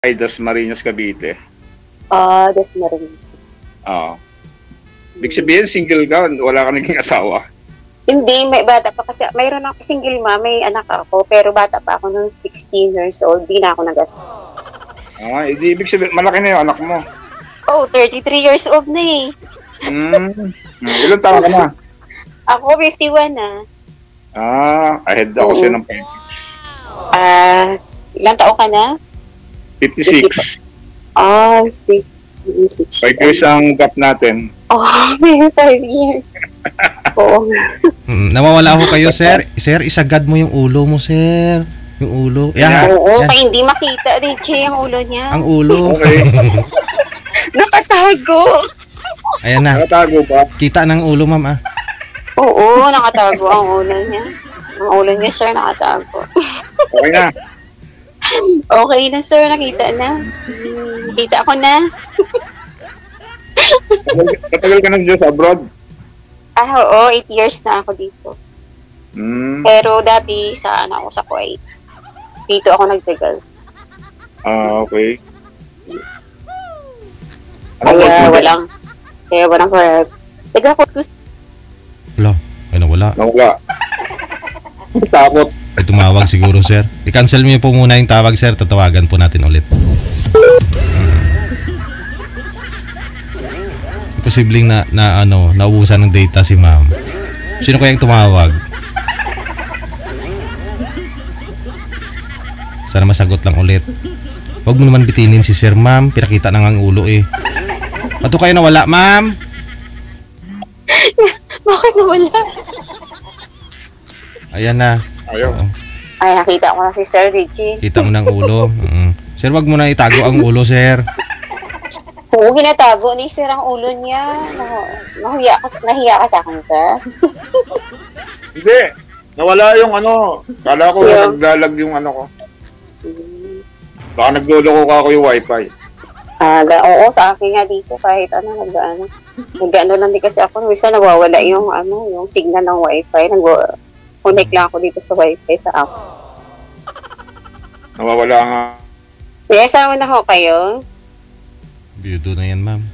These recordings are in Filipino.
Ay, Dasmariñas, Cavite. Dasmariñas. Oo. Ibig sabihin, single ka, wala ka naging asawa. Hindi, may bata pa kasi. Mayroon ako single ma, may anak ako. Pero bata pa ako nung 16 years old. Di na ako nag-asawa. Ibig sabihin, malaki na yung anak mo. 33 years old na eh. Ilan taon ka na? Ako, 51 na. Ahead ako siya ng 5. Ilang taon ka na? 56. 6. 5 years ang gap natin. May 5 years. Oo. Nawawala ako kayo, sir. Sir, isagad mo yung ulo mo, sir. Yung ulo. Oo, kaya hindi makita, DJ, ang ulo niya. Ang ulo. Okay. Nakatago. Ayan na. Nakatago ba? Kita ng ulo, ma'am, Oo, nakatago ang ulo niya. Ang ulo niya, sir, nakatago. Okay na. Okay na, sir. Nakita na. Nakita ko na. Katagal ka na dyan sa abroad? Oo, 8 years na ako dito. Pero dati ako sa Kuwait. Dito ako nagtagal. Okay. Kaya walang forever. Taga-kuskus. Wala. Ay, nawala. Takot. Ay, tumawag siguro, sir. I-cancel niyo po muna yung tawag, sir. Tatawagan po natin ulit. Posibleng naubusan ng data si ma'am. Sino kayang tumawag? Sana masagot lang ulit. Huwag mo naman bitinin si sir, ma'am. Pinakita na ang ulo eh. Ba't kayo nawala, ma'am? Bakit nawala? Ayan na. Ayaw. Ay, nakita ko na si Sir DJ. Kita mo ng ulo. Sir, wag mo na itago ang ulo, sir. Oo, ginatago ni Sir ang ulo niya. Nahiya ka sa akin, sir? Hindi. Nawala yung kala ko naglalag yung ko. Baka nagluloko ka ako yung wifi. Oo, sa akin nga dito kahit nag-ano lang din kasi ako. Minsan nawawala yung signal ng wifi. Connect lang ako dito sa wifi sa app. Nawawala nga. May asawa na ho kayo? Biyudo na yan, ma'am.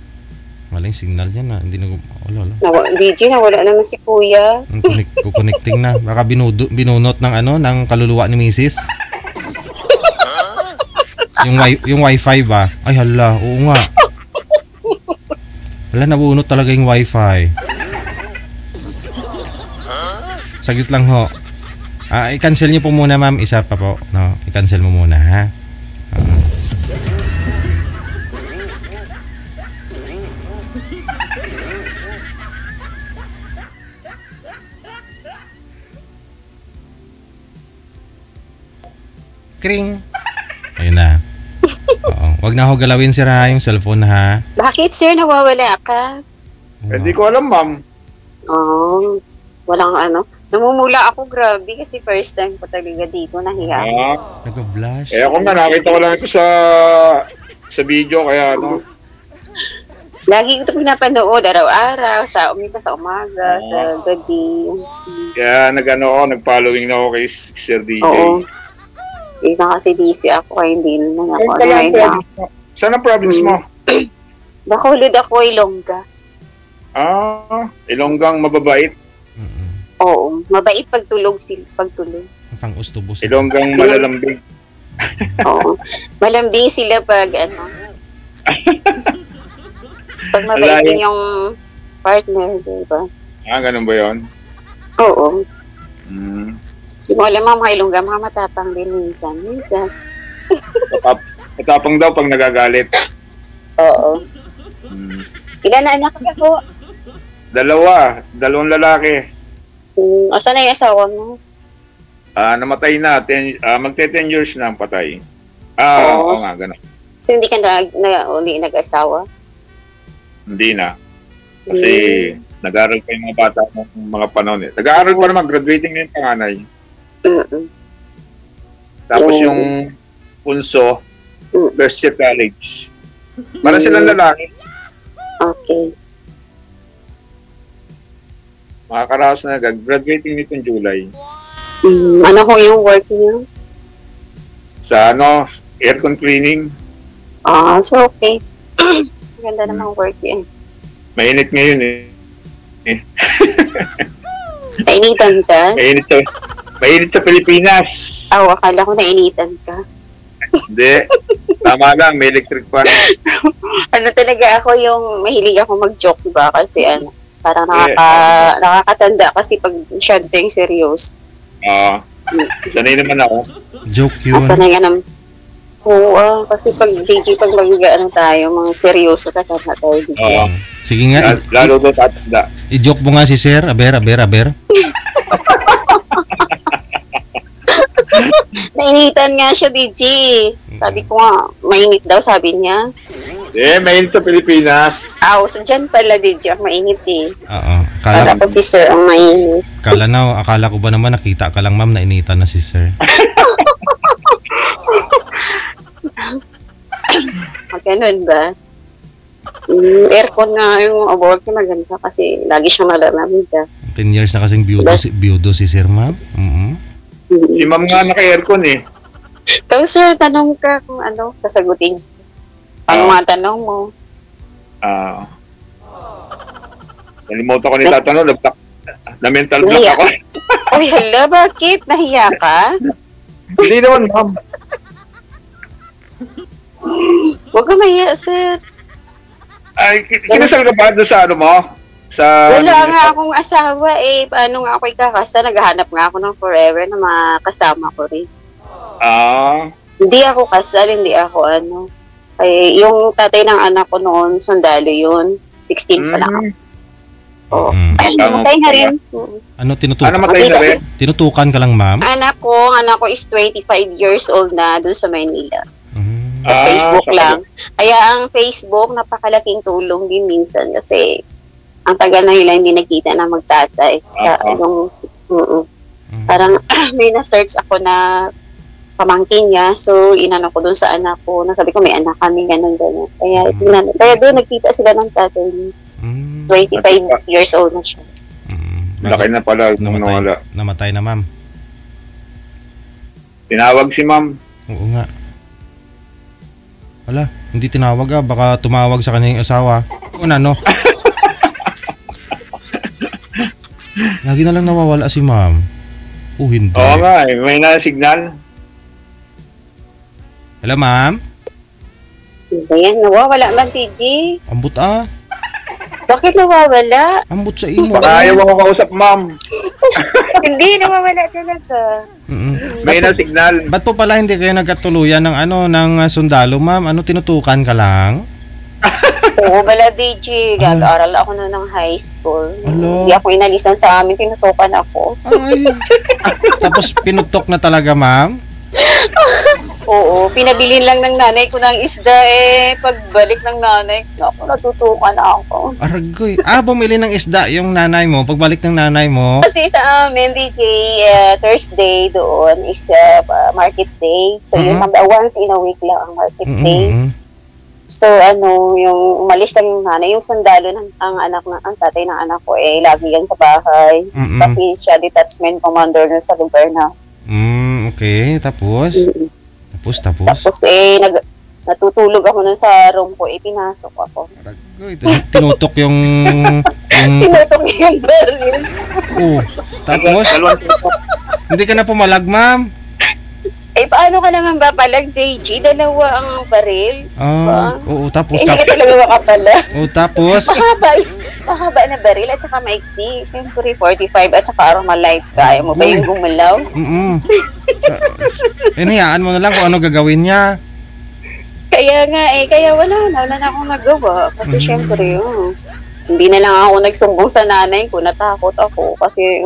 Maling signal yan na. Hindi wala. DJ, nawala naman si kuya. Connecting na. Baka binunot ng kaluluwa ni Mrs. yung wifi ba? Ay, hala. Oo nga. Wala, nabunot talaga yung wifi. Saglit lang ho. I-cancel niyo po muna, ma'am. Isa pa po. No, i-cancel mo muna, ha? Kring. Ayun na. Oo. Wag na ako galawin, sir, ha? Yung cellphone, ha? Bakit, sir? Nawawala ka? Hindi ko alam, ma'am. Walang namumula ako, grabe, kasi first time ko talaga dito, nahiya. Nag-blush. Ako nga, nakita ko lang ito sa video, kaya Lagi ko ito pinapanood, araw-araw, umisa sa umaga, sa gabi. Kaya nag-following na ako kay Sir DJ. Oo. Isang kasi busy ako, kaya hindi naman ako. Saan ang province mo? Bacolod ako, Ilongga. Ilonggang mababait. Oo, mabait pagtulog. Pang-ustubos. Ilonggang malalambing. Oo, malambing sila pag pag mabait din yung partner, diba? Ganun ba yun? Oo. Hindi mo alam, mga Ilongga, mga matapang din minsan. Matapang daw pag nagagalit. Oo. Ilan na anak ko? 2 lalaki. Saan na yung asawa mo? Namatay na. Magte-10 years na ang patay. Oo nga, gano'n. So, hindi ka uli nag-asawa? Hindi na. Kasi nag-aaral pa yung mga bata ng mga panahon. Nag-aaral pa naman, graduating na yung panganay. Tapos yung punso, first year college. Para silang lalaki. Okay. Makakaraos na graduating nitong July. Ano ko yung work niyo? Sa aircon cleaning. So okay. Ganda namang work yan. Mainit ngayon eh. Nainitan ka? Mainit sa Pilipinas. Akala ko nainitan ka. Hindi. Tama lang, may electric fan. Ano talaga ako yung mahilig ako mag-joke ba? Kasi parang nakakatanda kasi pag masyado tayong serious. Sanay naman ako. Joke yun. Sanay nga naman. Oo, kasi pag DJ, pag tayo, mga seryoso ka tayo dito. Sige nga, Lalo doon tatanda. i-joke mo nga si Sir. Aber. Nainitan nga siya, DJ. Sabi ko nga, mainit daw, sabi niya. Mainit sa Pilipinas. So dyan pala, DJ, ang mainit eh. Oo. Para po si Sir ang mainit. Akala ko ba naman nakita ka lang, ma'am, nainitan na si Sir. Ganun ba? Aircon nga yung about ko maganda kasi lagi siyang nalalamig. 10 years na kasing biyudo si Sir, ma'am. Si ma'am nga naka-aircon eh. So, Sir, tanong ka kung sasagutin. Ano mga tanong mo? Nalimutan ko ni tatanong, na-mental block ako. Uy, hala, bakit? Nahiya ka? Hindi naman, ma'am. Huwag ka mahiya, Sir. Ay, kinasal ka ba doon sa mo? Wala nga akong asawa eh. Paano nga ako ikakasa? Naghahanap nga ako ng forever na makasama ko rin. Hindi ako kasal, hindi ako Ay, yung tatay ng anak ko noon, sundalo yun. 16 pa lang ako. Namatay na rin. Ano tinutukan? Namatay na rin? Tinutukan ka lang, ma'am? Anak ko is 25 years old na doon sa Maynila. Sa Facebook lang. Kaya ang Facebook, napakalaking tulong din minsan kasi ang tagal na nila hindi nakita na magtatay. Parang may na-search ako na pamangkin niya. So, inano ko dun sa anak ko. Nasabi ko, may anak kami, ganun. Kaya doon nagkita sila ng tatay niya. 25 years old na siya. Laki na pala. Namatay na, ma'am. Tinawag si ma'am. Oo nga. Wala, hindi tinawag baka tumawag sa kanyang asawa. No? Lagi na lang nawawala si ma'am. Hindi. Oo nga, may na-signal. Hello, ma'am? Ayan, nawawala man, TG. Ambot Bakit nawawala? Ambot sa imo. Baka ayaw ako kausap, ma'am. Hindi, nawawala talaga. May na-signal. Ba't po pala hindi kayo nagkatuluyan ng sundalo, ma'am? Tinutukan ka lang? Oo, wala, DJ. Gag-aral ako na ng high school. Hello? Hindi ako inalisan sa amin, tinutukan ako. Ay. Tapos pinutok na talaga, ma'am? Oo, pinabilin lang ng nanay ko ng isda pagbalik ng nanay ko, natutukan ako. Aragoy. Bumili ng isda yung nanay mo, pagbalik ng nanay mo? Kasi sa amin, DJ, Thursday doon is market day. So, yung once in a week lang ang market day. So, yung umalis lang yung nanay, yung sundalo ang tatay ng anak ko, lagi yan sa bahay. Kasi siya detachment commander sa lugar na. Okay, tapos? Tapos natutulog ako nun sa room ko, pinasok ako. Tinutok yung... Tinutok yung baril. Tapos? Hindi ka na pumalag, ma'am? Paano ka naman papalag, JG? Dalawa ang baril. Oo, tapos... Hindi ka talaga makapalag. Tapos? Mahaba na baril at saka maikti. Siyempre, 45 at saka aroma light. Kaya mo ba yung gumalaw? Hinayaan mo na lang kung ano gagawin niya. Kaya nga kaya wala na akong nagawa. Kasi siyempre, hindi na lang ako nagsumbong sa nanay ko, natakot ako. Kasi,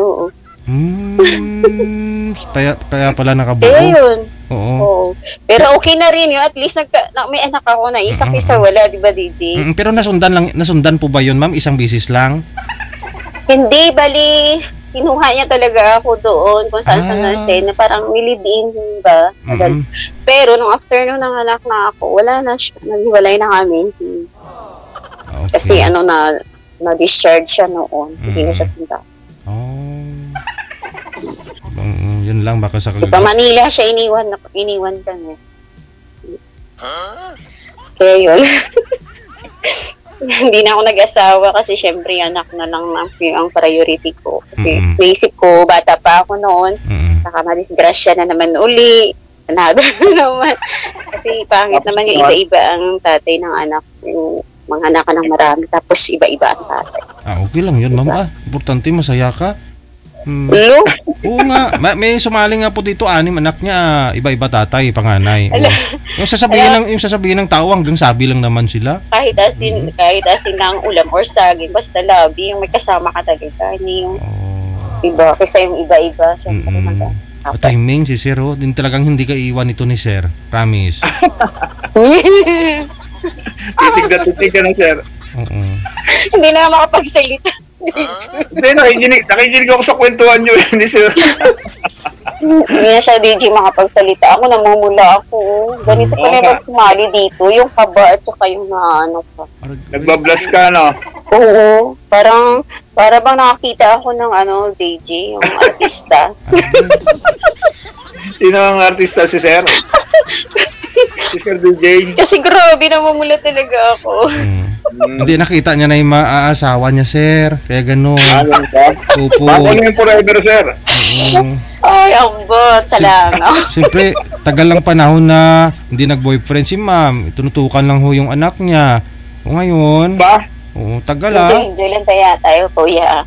Kaya pala nakabuo. Yun. Oo. Pero okay na rin yun. At least may anak ako na isa kaysa wala, di ba, DJ? Pero nasundan po ba yun, ma'am? Isang bisis lang? Hindi, bali, kinuha niya talaga ako doon kung saan natin, na parang nilibin ba? Pero nung afternoon ng anak na ako, wala na siya. Naghiwalay na kami. Okay. Kasi na-discharge siya noon. Hindi na siya sundan. Yun lang baka sa Manila siya iniwan kami. Kaya yun. Hindi na ako nag-asawa kasi syempre anak na lang ang priority ko. Kasi naisip ko, bata pa ako noon, saka madisgrasya na naman uli. Another naman. Kasi pangit naman yung iba-iba ang tatay ng anak. Yung mga anak ka ng marami, tapos iba-iba ang tatay. Okay lang yun, ma'am. Importante masaya ka. Hello? Oo nga. May sumali nga po dito, 6 anak niya, iba-iba tatay, panganay. Yung sasabihin ng tao, hanggang sabi lang naman sila. Kahit asin lang ulam or saging, basta labi, yung may kasama ka talaga. Hindi yung iba, kasi yung iba-iba, syempre timing si Sir, din talagang hindi ka iwan ito ni Sir. Promise. Titig ka na, Sir. Hindi na makapagsalita. Hindi, nakikinig ako sa kwentuhan nyo ni Sir. Hindi na siya DJ makapagsalita. Ako namumula ako. Ganito ko na magsumali dito. Yung kaba at saka yung ano pa. Nagbablas ka, no? Oo. Para bang nakakita ako ng DJ, yung artista. Sino ang artista, si Sir? Si Sir DJ? Kasi grabe, namumula talaga ako. Hindi, nakita niya na yung maaasawa niya, Sir. Kaya gano'n. Opo. Makunin yung forever, Sir. Ay, ambot. Salamat. Siyempre, tagal lang panahon na hindi nag-boyfriend si ma'am. Tunutukan lang ho yung anak niya. O ngayon, Ba? tagal Enjoy lang tayo, kuya.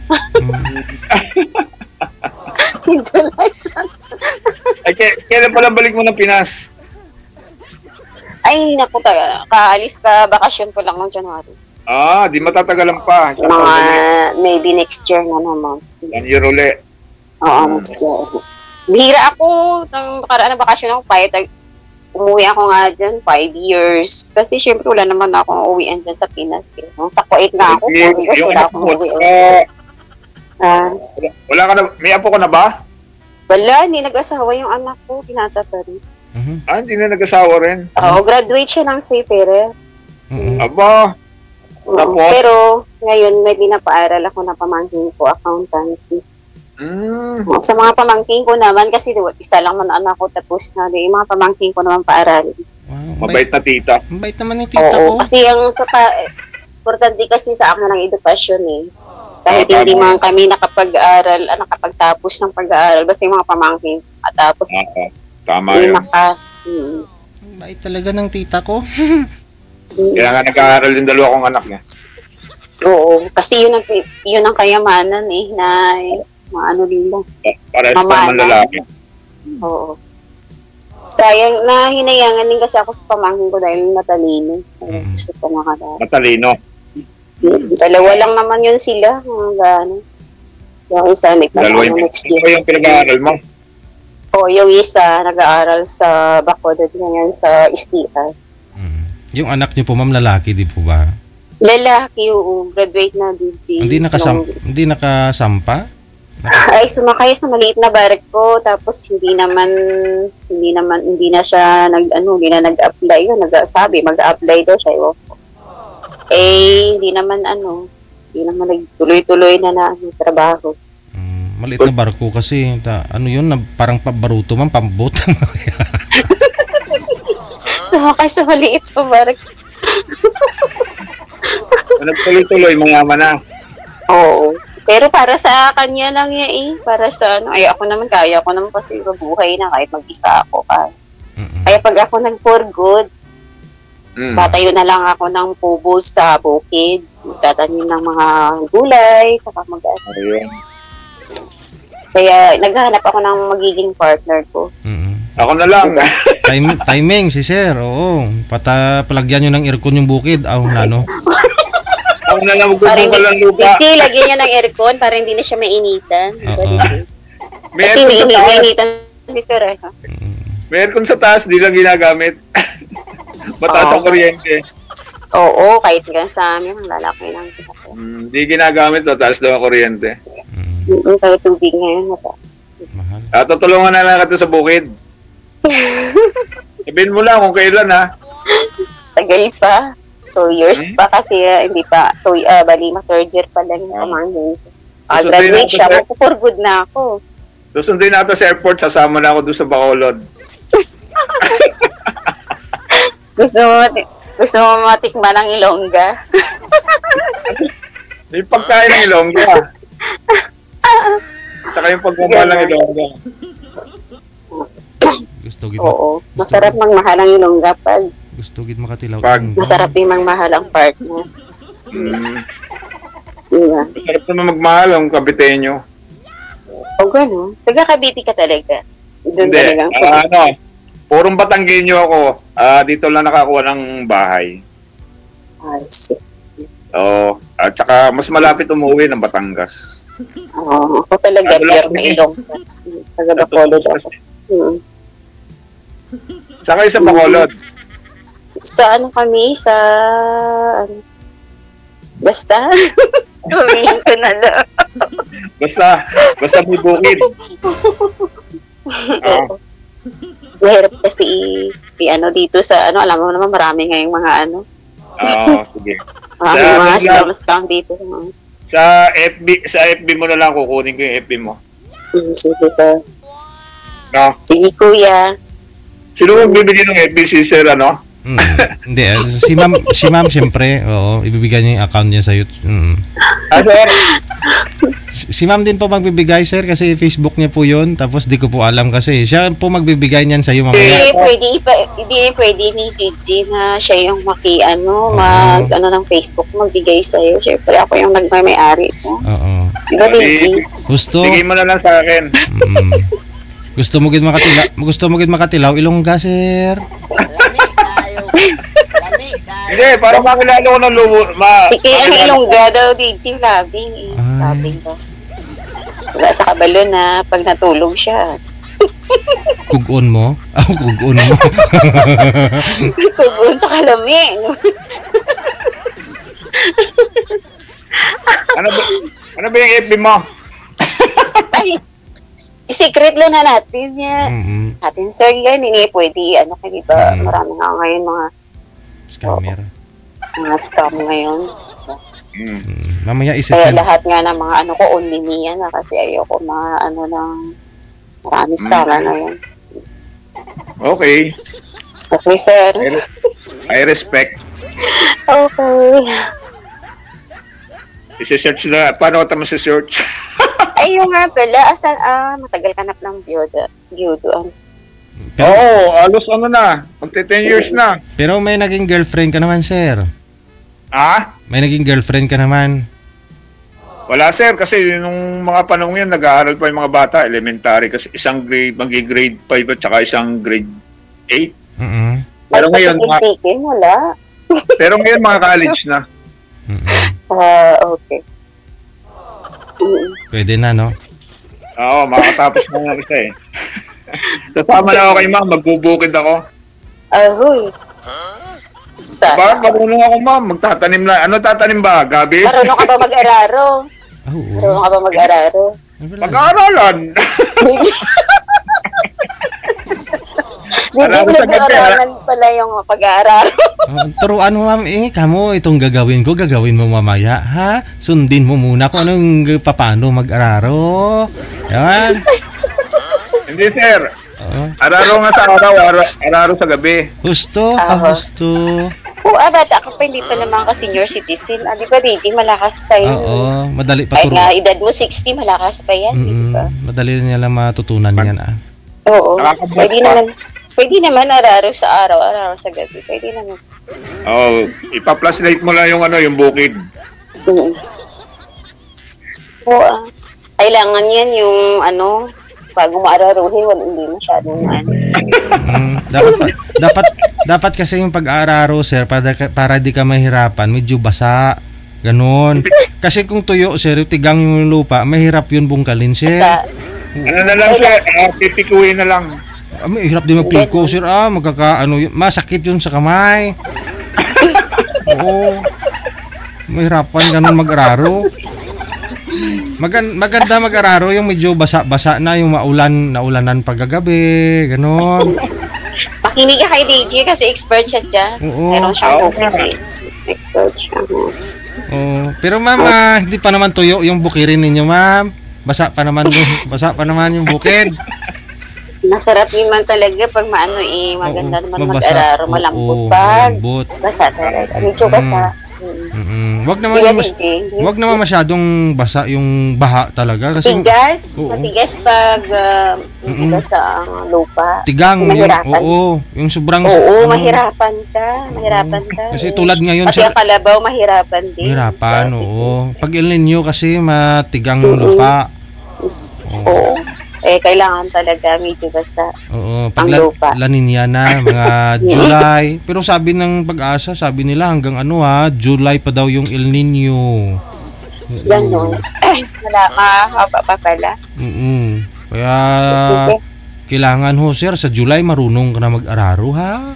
Enjoy lang. Ay, kailan pala balik mo ng Pinas? Ay, naku talaga. Kaalis ka, bakasyon ko lang ng January. Di matatagalan pa. Mga maybe next year na naman. 1 year uli. Oo, next year. Bihira ako. Nang nakaraan ng bakasyon ako, umuwi ako nga dyan, 5 years. Kasi syempre wala naman akong uwian dyan sa Pinas. Nung sa Kuwait nga ako, 4 years, wala akong uwian. Wala ka na, may apo ka na ba? Wala, hindi nag-asawa yung anak ko, pinatata rin. Hindi na nag-asawa rin. Oo, graduate siya ng Seafarer. Aba. Tapos? Pero ngayon may pinapaaral ako na pamangkin ko, accountancy. Sa mga pamangkin ko naman, kasi isa lang man anak ko tapos na, yung mga pamangkin ko naman paaralin. Wow, mabait na tita. Mabait naman yung tita ko. Kasi yung importante kasi sa akin ng edukasyon eh. Kahit hindi man kami nakapag-aral, nakapagtapos ng pag-aaral, basta yung mga pamangkin at tapos tama yun. Mabait talaga ng tita ko. Kaya nga nag-aaral yung 2 kong anak niya. Oo, kasi yun ang kayamanan eh, na maano nila. Para sa naman lalaki. Oo. Sayang na hinayangan din kasi ako sa pamangkin ko dahil matalino. Gusto ko makadala. Matalino? 2 lang naman yun sila. Yung isa next year. Ito yung pinag-aaral mo? Oo, yung isa nag-aaral sa Bacolod ngayon sa STR. Yung anak niyo po, ma'am, lalaki di po ba? Lalaki, graduate na din si Hindi nakasampa? Ay, sumakay sa maliit na barko, tapos hindi na siya hindi na nag-apply yun, nagsabi, mag-apply daw siya. Hindi naman nagtuloy-tuloy na trabaho. Maliit na barko kasi, parang baruto man, pambot. Sumakay sa maliit na barko. Nagtuloy-tuloy, mayaman na. Oo. Pero para sa kanya lang yan para sa ako naman, kaya ko naman kasi mabuhay na kahit mag-isa ako. Kaya pag ako nag-for good, tatayo na lang ako ng pubo sa bukid, tatanim ng mga gulay, saka kaya naghahanap ako ng magiging partner ko. Ako na lang. Timing si Sir, oo. Palagyan nyo ng aircon yung bukid. Ako na lang magugong ka lang lupa. Dichi, lagyan niya ng aircon para hindi na siya mainitan. Kasi mainitan si Sir. May aircon sa taas, di lang ginagamit. Mataas ang kuryente. Oo, kahit nga sa amin, ang lalaki lang. Di ginagamit, mataas daw ang kuryente. Kaya tubig ngayon, mataas. Tutulungan na lang ka sa bukid. Sabihin mo lang kung kailan, ha? Tagal pa. 2 years pa kasi hindi pa. Bali, 3rd year pa lang yung pamangkin. Graduate siya, for good na ako. Susundin natin sa airport, sasama na ako doon sa Bacolod. Gusto mo, Gusto mo matikman ng Ilongga? Yung pagkain ng Ilongga. Saka yung pagmamahal ng Ilongga. Gusto gid. Oo. Masarap magmahal ang Ilongga pag Gusto gid makatilaw. masarap din magmahal ang partner. Diba? Masarap naman magmahal ang kabitenyo. O gano'n. Taga Cavite ka talaga. Doon Hindi. talagang Purong Batanggenyo ako. Dito lang nakakuha ng bahay. ayos. Oo. At saka mas malapit umuwi ng Batangas. Oo. Ako talaga, Ano lang pure na kami? Ilongga. Taga Bacolod ako. Saka sa Bacolod. Sa ano kami? Sa ano? Basta? Sabihin ko na lang. Basta may bukid. Oo. Mahirap kasi i-ano dito sa ano, alam mo naman marami ngayong mga ano. Oo, sige. Mga Sa- scam dito. Sa FB mo na lang kukunin ko yung FB mo. Sige, sir. No? Sige, kuya. Sino magbibigay ng FB si Sir, ano? Hindi, si ma'am siyempre, oo, ibibigay niya yung account niya sa YouTube. Sir? Si ma'am din po magbibigay, sir, kasi Facebook niya po yun. Tapos di ko po alam kasi. Siya po magbibigay niyan sa iyo mamaya. Hindi pwede ni DJ na siya yung ano ng Facebook, magbigay sa'yo. Siyempre, ako yung nagmamay-ari mo. Oo. Diba, DJ? Gusto. Bigay mo na lang sa akin. Gusto mo gid makatilaw Ilongga, sir. Hindi, para makilala ko ng lumo. Kaya ang Ilongga daw, DJ, labing eh. Labing daw. Wala sa kabalo na pag natulog siya. Kugon mo? Kugon mo. Kugon sa kalaming. Ano ba yung FB mo? Ay, i-secret lang na natin niya. Natin, sir, yan. Hindi pwede, kasi diba, marami nga ngayon mga Scammer. Mga scam ngayon. Mamaya Kaya lahat nga ng mga ko, only me yan kasi ayoko mga marami scammer ngayon. Okay. Okay, sir. I respect. Okay. Isi-search na. Paano ka tama sa search? Ayun nga pala. Matagal ka na palang biyudo. Oo, alos na. Magti 10 years na. Pero may naging girlfriend ka naman, sir. May naging girlfriend ka naman. Wala, sir. Kasi nung mga panahon yan, nag-aaral pa yung mga bata. Elementary. Kasi isang grade, grade 5 at saka isang grade 8. Pero ngayon, wala. Pero ngayon, mga college na. Okay. Pwede na, no? Oo, makatapos na nga isa eh. Sasama na ako kay ma'am, magbubukid ako. Ahoy. Bakit marunong ako, ma'am? Magtatanim na. Ano tatanim ba? Gabi? Marunong ka ba mag-araro? Oo. Marunong ka ba mag-araro? Mag-aaralan. Hindi mo nag-aaralan pala yung pag-aararo. Turuan mo, ma'am, kamo itong gagawin mo mamaya, ha? Sundin mo muna kung anong paano mag-araro. Yan. Hindi, sir. Araro nga sa araw, araro sa gabi. Gusto? Gusto. Bata ka pa, hindi pa naman ka senior citizen. Di ba, DJ, malakas pa yun. Oo, madali pa kahit nga edad mo 60, malakas pa yan. Diba? Madali na nila matutunan yan, Oo. Pwede naman araro sa araw, araro sa gabi. Pwede naman. Oo, ipa-flashlight mo lang yung bukid. Oo. Kailangan yan yung bago maararuhin, hindi masyadong dapat kasi yung pag-aararo, sir, para di ka mahirapan, medyo basa. Ganon. Kasi kung tuyo, sir, tigang yung lupa, mahirap yun bungkalin, sir. Ano na lang, sir? Pipikuin na lang. Mahirap din magpiko, sir. Masakit yun sa kamay. Oo. Mahirapan ganon mag-araro. Maganda mag-araro yung medyo basa-basa na, yung naulanan pagkagabi, ganon. Makinig ka kay DJ kasi expert siya dyan. Oo. Meron siyang expert siya. Pero ma'am, hindi pa naman tuyo yung bukirin ninyo, ma'am. Basa pa naman yung bukid. Masarap yun man talaga pag maano maganda naman mag-araro, malambot pag basa talaga. Medyo basa. Wag naman masyadong basa yung baha talaga kasi matigas pag matigas sa lupa. Tigang yung sobrang mahirapan ka. Kasi tulad ngayon pati ang kalabaw mahirapan din. Pag El Nino kasi matigang yung lupa. Oo. Kailangan talaga medyo basta. Pag La Nina na, mga July. Pero sabi ng Pag-asa, sabi nila hanggang July pa daw yung El Nino. Ganun. Mahaba pa pala. Kaya, kailangan sir, sa July marunong ka na mag-araro, ha?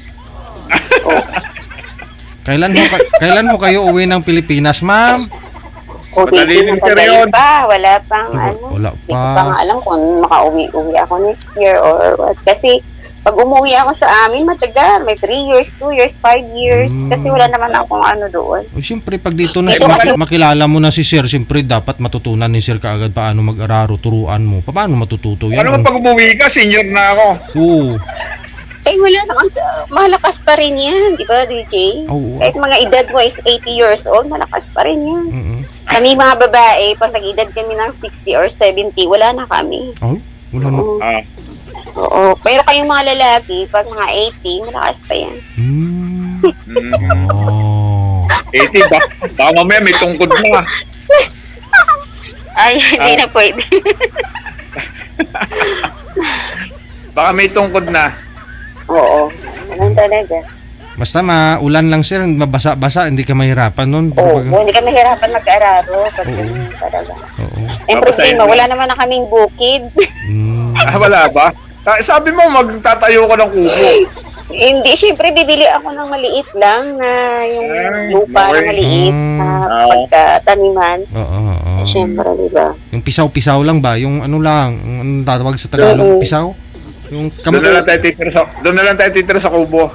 Kailan mo kayo uwi ng Pilipinas, ma'am? Mataliming period. Wala pang Wala pa. Hindi ko pa nga alam kung makauwi ako next year or what. Kasi pag umuwi ako sa amin, matagal. May 3 years, 2 years, 5 years. Kasi wala naman akong doon. Siyempre, pag dito na makilala mo na si sir, siyempre dapat matutunan ni sir kaagad paano mag-araro, turuan mo. Paano matututo yan? Ano pag umuwi ka, senior na ako. Wala naman, malakas pa rin yan, di ba, DJ? Kahit mga edad mo is 80 years old, malakas pa rin yan. Kami mga babae, pag nag-edad kami ng 60 or 70, wala na kami. Wala na. Oo. Pero kayong mga lalaki, pag mga 80, malakas pa yan. 80, baka mamaya may tungkod na. Ay, hindi na pwede. Baka may tungkod na. Oo. Ganun talaga. Basta maulan lang sir, mabasa-basa, hindi ka mahirapan nun. Hindi ka mahirapan mag-araro. Talaga. Ang problema, wala naman na kaming bukid. Wala ba? Sabi mo, magtatayo ka ng kubo. Hindi, syempre bibili ako ng maliit lang na yung lupa na maliit na pagkataniman. Syempre, di ba? Yung pisaw-pisaw lang ba? Yung lang, yung tatawag sa Tagalog, pisaw? Yung doon na lang tayo titira sa kubo.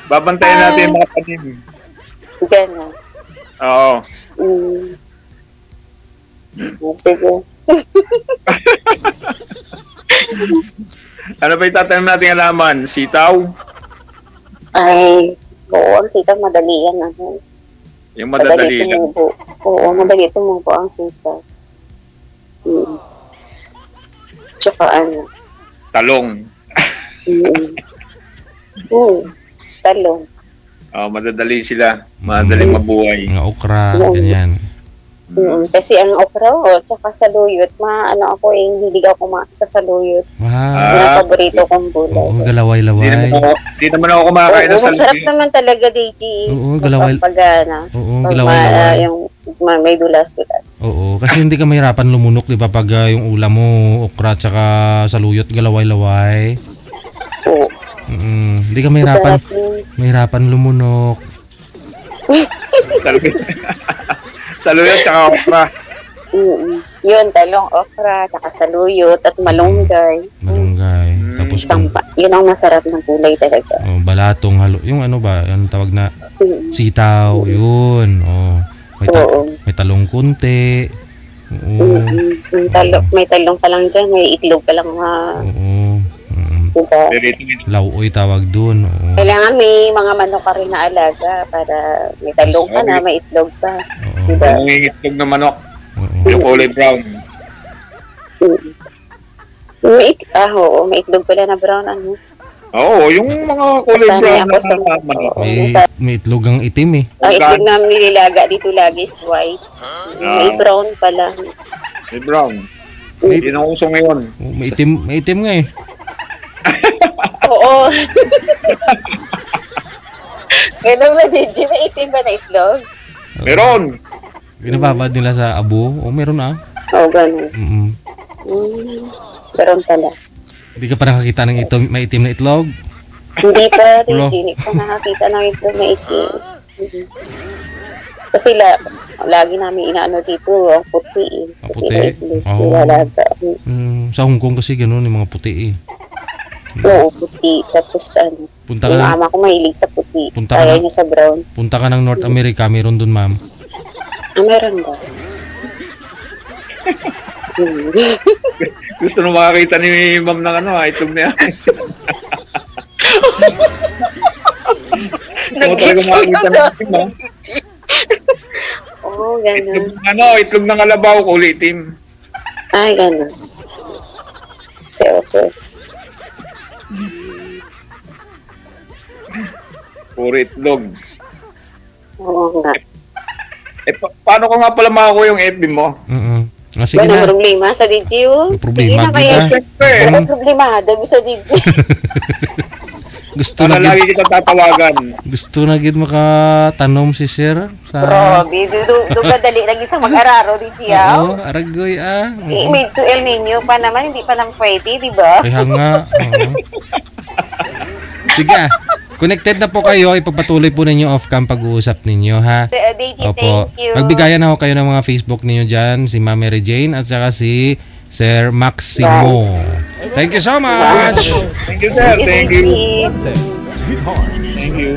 Babantayan natin yung mga tanim. Gano'n. Oo. Sige. Ano ba itatanim natin alaman? Sitaw? Ay, oo, ang sitaw madali yan. Yung madadali lang. Oo, madali tumubo ang sitaw. Tsaka talong. Talong. Madadali sila. Madaling mabuhay. Mga okra, ganyan. Kasi ang okra tsaka saluyot, ako hilig ako sa saluyot. Yung paborito kong gulay. Galaway-laway. Hindi naman ako kumakain ng saluyot. Masarap naman talaga, DJ. Galaway-laway. Yung may dulas-dulas. Kasi hindi ka mahirapan lumunok, di ba? Pag yung ulam mo, okra tsaka saluyot, galaway-laway. Hindi ka mahirapan lumunok. Saluyot tsaka okra. Yun, talong, okra, tsaka saluyot at malunggay. Tapos yun ang masarap ng gulay talaga. Balatong, yung ba? Yung tawag na sitaw, yun. May talong kunti. May talong pa lang dyan, may itlog pa lang. Diba? Lauoy tawag dun. Kailangan may mga manok ka rin na alaga para may talong ka na, may itlog pa. Diba? May itlog na manok. Yung kulay brown. May itlog pala na brown. Yung mga kulay brown na manok. May itlog ang itim Ang itlog na nililaga dito lagi is white. May brown pala. May brown. Hindi na uso ngayon. May itim nga Oo. Ganun ba, DJ? May itim ba na itlog? Meron. Binababad nila sa abo? Meron ganun. Meron pala. Hindi ka pa nakakita ng may itim na itlog? Hindi pa, DJ. Hindi ko nakakita ng itlog na itim. Kasi lagi namin inaano dito, ang puti. Puti? Sa Hong Kong kasi gano'n yung mga puti Oo, puti. Tapos yung mama ko mahilig sa puti. Kaya niya sa brown. Punta ka ng North America, meron dun, ma'am. Meron ba? Gusto na makakita ni ma'am ng itlog niya. Nag-gets ko makakita sa ng itlog, Oo, ganun. Itlog ng kalabaw, kulay itim. Ay, ganun. Okay. Puro itlog. Oo nga. Paano ko nga pala makakuha yung FB mo? Sige Wala na. problema sa DG. May problema, Sige na kaya. di Wala problemado sa DG. Gusto Para na lagi gid kita tatawagan. gusto na gid makatanom si sir sa Grabe, dugadali lagi sa mag-araro, DG. Oo, aragoy Medyo El Nino pa naman, hindi pa nang pwede, di ba? Kaya nga. Oo. Sige connected na po kayo. Ipagpatuloy po ninyo off-cam pag-uusap ninyo, ha? DG, Opo. thank you. Magbigayan ako kayo ng mga Facebook ninyo dyan. Si Ma'am Mary Jane at saka si Sir Maximo. Thank you so much. Thank you, sir. Thank you. Sweetheart. Thank you.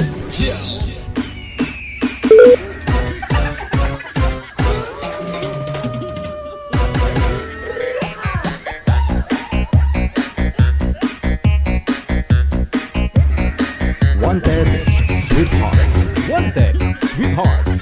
Wanted, sweetheart. Wanted, sweetheart.